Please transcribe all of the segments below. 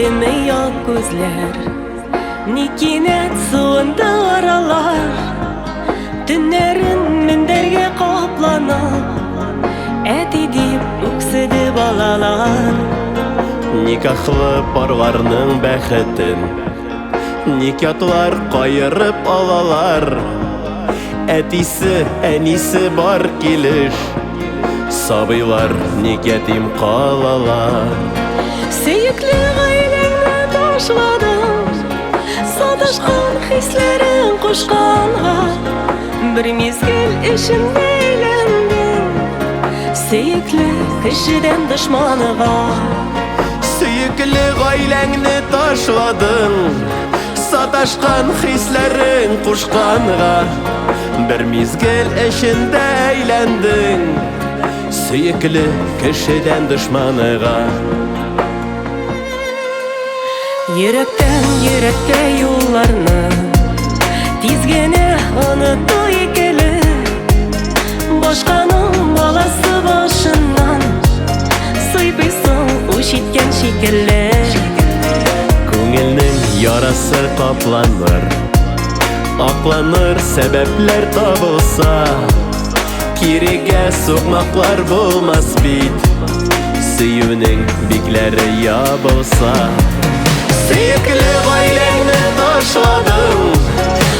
тидеме як күзләр, ни кинәт суынды аралар. Төннәрен мендәргә капланып, әти дип үкседе балалар. Никахлы парларның бәхетен никятлар кайырып алалар. Әтисе, әнисе бар килеш, сабыйлар ник ятим калалар. Сөекле гаиләңне ташладың, саташкан хисләрен кушканга, бер мизгел эчендә әйләндең, сөекле кешедән дошманыга. Сөекле гаиләңне ташладың, саташкан хисләрен кушканга, бер мизгел эчендә әйләндең, сөекле кешедән дошманыга. Йөрәктән йөрәккә юлларны тиз генә оныту икеле, башканың баласы башыннан сыйпыйсың уч иткән шикелле. Күңелнең ярасы капланыр, акланыр сәбәпләр табылса, кирегә сукмаклар булмас бит, сөюнең бикләре ябылса. Сөекле гаиләңне ташладың,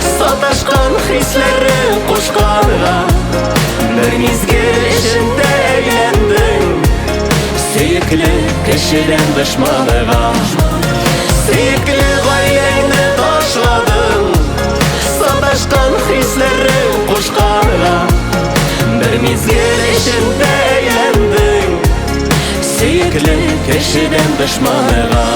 саташкан хисләрен кушканга, бер мизгел эчендә әйләндең, сөекле кешедән дошманыга. Сөекле гаиләңне ташладың, саташкан хисләрен кушканга, бер мизгел эчендә әйләндең, сөекле кешедән дошманыга.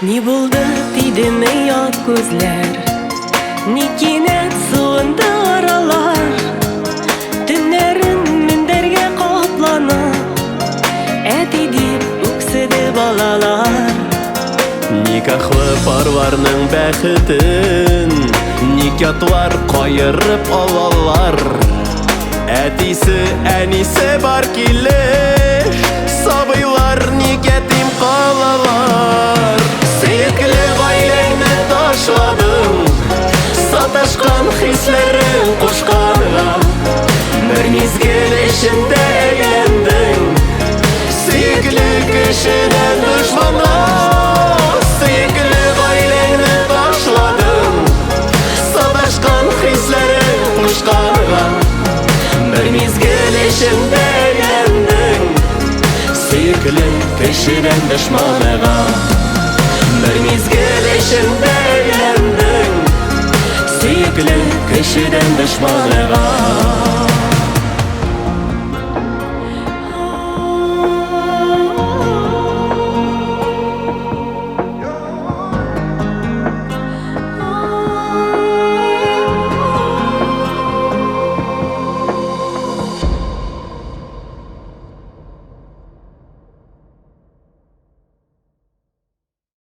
Ни булды тидеме як күзләр, ни кинәт суынды аралар. Төннәрен мендәргә капланып, әти дип үкседе балалар. Никахлы парларның бәхетен никятлар кайырып алалар. Әтисе, әнисе бар килеш, сабыйлар ник ятим калалар. Сөекле гаиләңне ташладың, саташкан хисләрен кушканга, бер мизгел эчендә әйләндең, сөекле кешедән дошманга. Сөекле гаиләңне ташладың, саташкан хисләрен кушканга, бер мизгел эчендә әйләндең, сөекле кешедән дошманыга. Бер мизгел эчендә әйләндең, сөекле кешедән дошманыга.